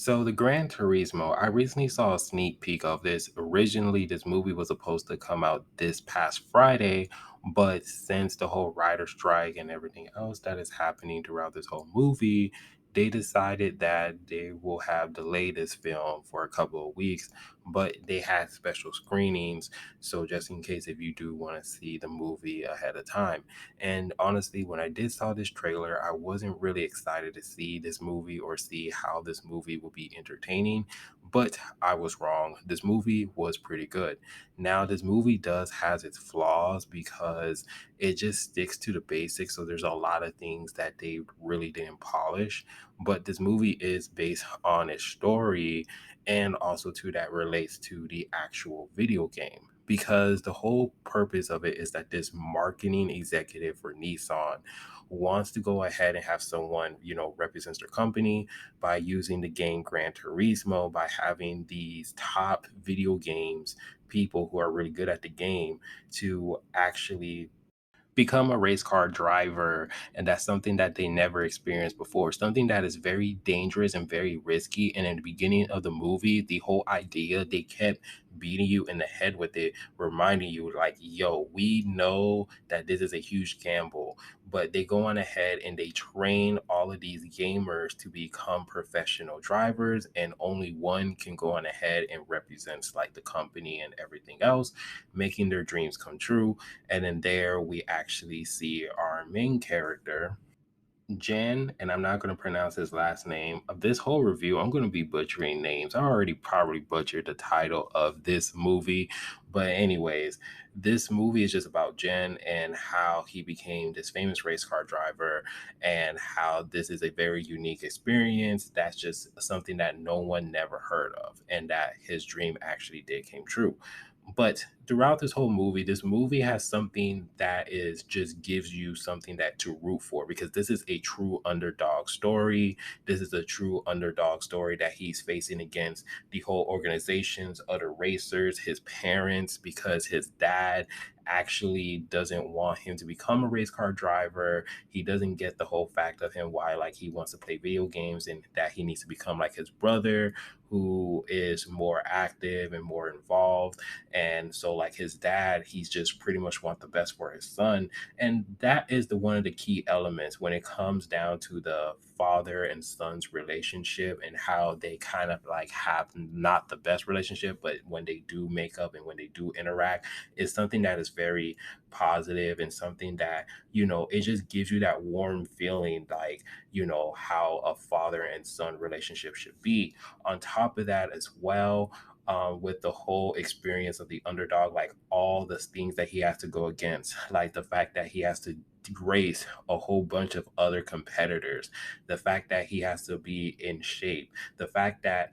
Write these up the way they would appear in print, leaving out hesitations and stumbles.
So the Gran Turismo, I recently saw a sneak peek of this. Originally, this movie was supposed to come out this past Friday, but since the whole writer strike and everything else that is happening throughout this whole movie, they decided that they will have delayed this film for a couple of weeks, but they had special screenings. So just in case if you do want to see the movie ahead of time. And honestly, when I did saw this trailer, I wasn't really excited to see this movie or see how this movie will be entertaining, but I was wrong. This movie was pretty good. Now, this movie does has its flaws because it just sticks to the basics. So there's a lot of things that they really didn't polish. But this movie is based on a story and also to that relates to the actual video game because the whole purpose of it is that this marketing executive for Nissan wants to go ahead and have someone, represents their company by using the game Gran Turismo, by having these top video games people who are really good at the game to actually become a race car driver, and that's something that they never experienced before, something that is very dangerous and very risky. And in the beginning of the movie, the whole idea, they kept beating you in the head with it, reminding you like, yo, we know that this is a huge gamble, but they go on ahead and they train all of these gamers to become professional drivers, and only one can go on ahead and represents like the company and everything else, making their dreams come true. And then there we actually see our main character, Jen, and I'm not going to pronounce his last name. Of this whole review, I'm going to be butchering names. I already probably butchered the title of this movie. But, anyways, this movie is just about Jen and how he became this famous race car driver, and how this is a very unique experience. That's just something that no one never heard of, and that his dream actually did came true. But throughout this movie has something that is just gives you something that to root for, because this is a true underdog story. This is a true underdog story that he's facing against the whole organizations, other racers, his parents, because his dad actually doesn't want him to become a race car driver. He doesn't get the whole fact of him why like he wants to play video games, and that he needs to become like his brother who is more active and more involved. And so like his dad, he's just pretty much want the best for his son. And that is the one of the key elements when it comes down to the father and son's relationship, and how they kind of like have not the best relationship, but when they do make up and when they do interact, is something that is very positive, and something that, it just gives you that warm feeling, like, how a father and son relationship should be. On top of that as well, with the whole experience of the underdog, like all the things that he has to go against, like the fact that he has to race a whole bunch of other competitors, the fact that he has to be in shape, the fact that,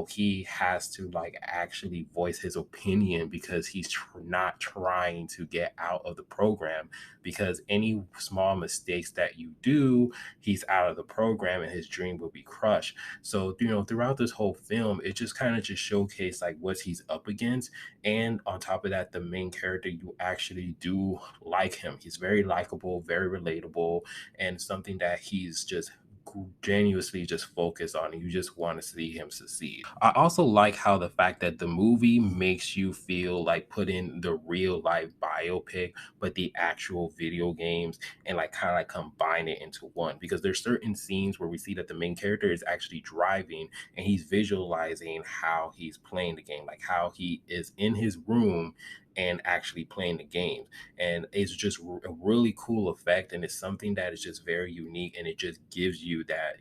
he has to like actually voice his opinion because he's not trying to get out of the program, because any small mistakes that you do, he's out of the program and his dream will be crushed. So, throughout this whole film, it just kind of just showcased like what he's up against. And on top of that, the main character, you actually do like him. He's very likable, very relatable, and something that he's just genuinely just focused on, and you just want to see him succeed. I also like how the fact that the movie makes you feel like put in the real life biopic, but the actual video games, and like kind of like combine it into one, because there's certain scenes where we see that the main character is actually driving and he's visualizing how he's playing the game, like how he is in his room and actually playing the game. And it's just a really cool effect, and it's something that is just very unique, and it just gives you that,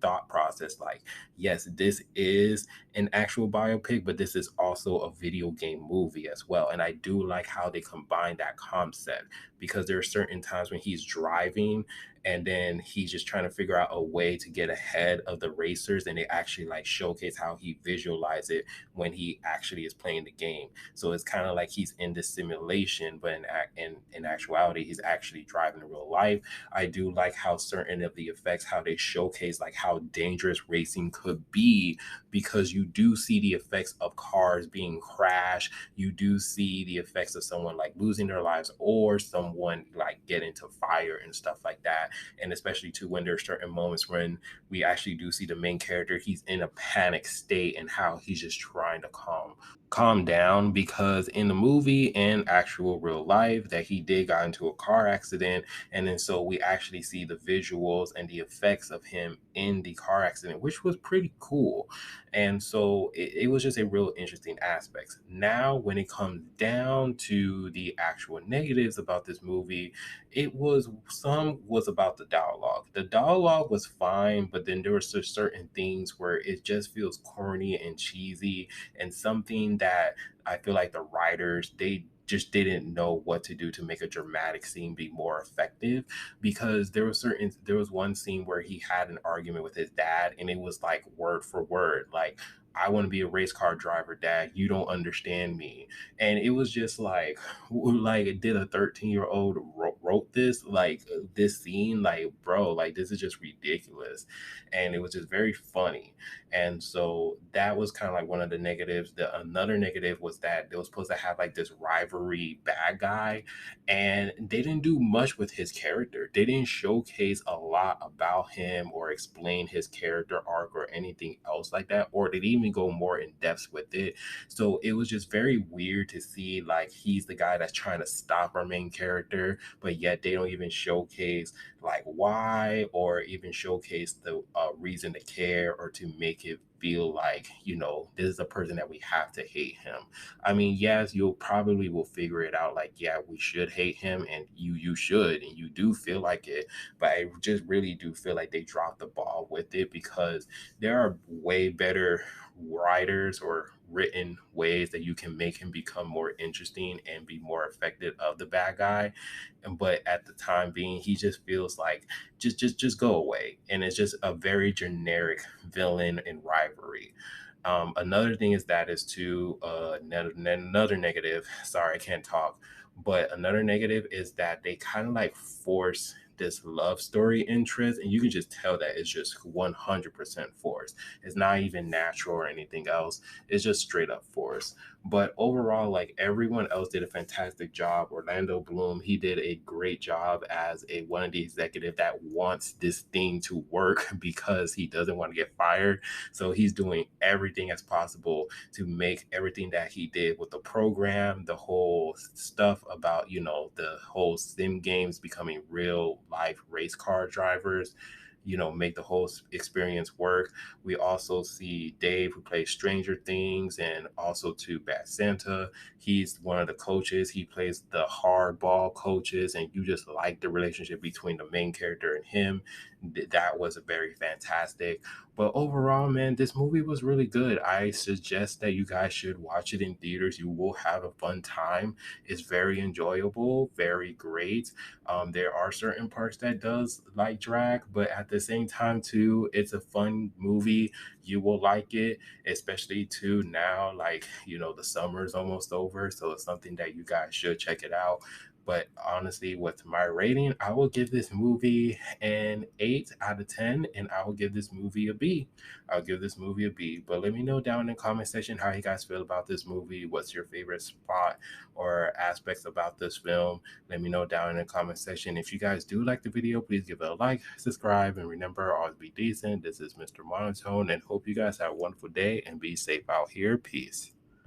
thought process, like, yes, this is an actual biopic, but this is also a video game movie as well. And I do like how they combine that concept, because there are certain times when he's driving and then he's just trying to figure out a way to get ahead of the racers, and they actually like showcase how he visualize it when he actually is playing the game. So it's kind of like he's in this simulation, but in actuality, he's actually driving in real life. I do like how certain of the effects, how they showcase like how dangerous racing could be, because you do see the effects of cars being crashed. You do see the effects of someone like losing their lives, or someone like get into fire and stuff like that. that. And especially too when there are certain moments when we actually do see the main character, he's in a panic state and how he's just trying to calm down, because in the movie and actual real life that he did got into a car accident, and then so we actually see the visuals and the effects of him in the car accident, which was pretty cool. And so it was just a real interesting aspect. Now when it comes down to the actual negatives about this movie, it was some was about the dialogue. The dialogue was fine, but then there were certain things where it just feels corny and cheesy, and something that I feel like the writers, they just didn't know what to do to make a dramatic scene be more effective, because there was one scene where he had an argument with his dad, and it was like word for word like, I want to be a race car driver, dad, you don't understand me. And it was just like like, did a 13-year-old wrote this, like, this scene, like, bro, like, this is just ridiculous. And it was just very funny. And so that was kind of like one of the negatives. The another negative was that they was supposed to have like this rivalry bad guy, and they didn't do much with his character. They didn't showcase a lot about him or explain his character arc or anything else like that, or they didn't even go more in depth with it. So it was just very weird to see like he's the guy that's trying to stop our main character, but yet they don't even showcase like why, or even showcase the reason to care or to make it feel like, this is a person that we have to hate him. I mean, yes, you'll probably will figure it out like, yeah, we should hate him, and you should, and you do feel like it. But I just really do feel like they dropped the ball with it, because there are way better writers or written ways that you can make him become more interesting and be more effective of the bad guy. But at the time being, he just feels like, just go away, and it's just a very generic villain and rivalry. Another thing is that is to another negative. Sorry, I can't talk. But another negative is that they kind of like force this love story interest, and you can just tell that it's just 100% forced. It's not even natural or anything else. It's just straight up forced. But overall, like, everyone else did a fantastic job. Orlando Bloom, he did a great job as a one of the executive that wants this thing to work because he doesn't want to get fired. So he's doing everything as possible to make everything that he did with the program, the whole stuff about, the whole sim games becoming real life race car drivers, make the whole experience work. We also see Dave, who plays Stranger Things, and also to Bad Santa. He's one of the coaches. He plays the hardball coaches, and you just like the relationship between the main character and him. That was very fantastic. But overall, man, this movie was really good. I suggest that you guys should watch it in theaters. You will have a fun time. It's very enjoyable, very great. There are certain parts that does like drag, but at the same time too, it's a fun movie. You will like it, especially too now, like, the summer is almost over, so it's something that you guys should check it out. But honestly, with my rating, I will give this movie an 8 out of 10, and I will give this movie a B. I'll give this movie a B. But let me know down in the comment section how you guys feel about this movie. What's your favorite spot or aspects about this film? Let me know down in the comment section. If you guys do like the video, please give it a like, subscribe, and remember, always be decent. This is Mr. Monotone, and hope you guys have a wonderful day and be safe out here. Peace.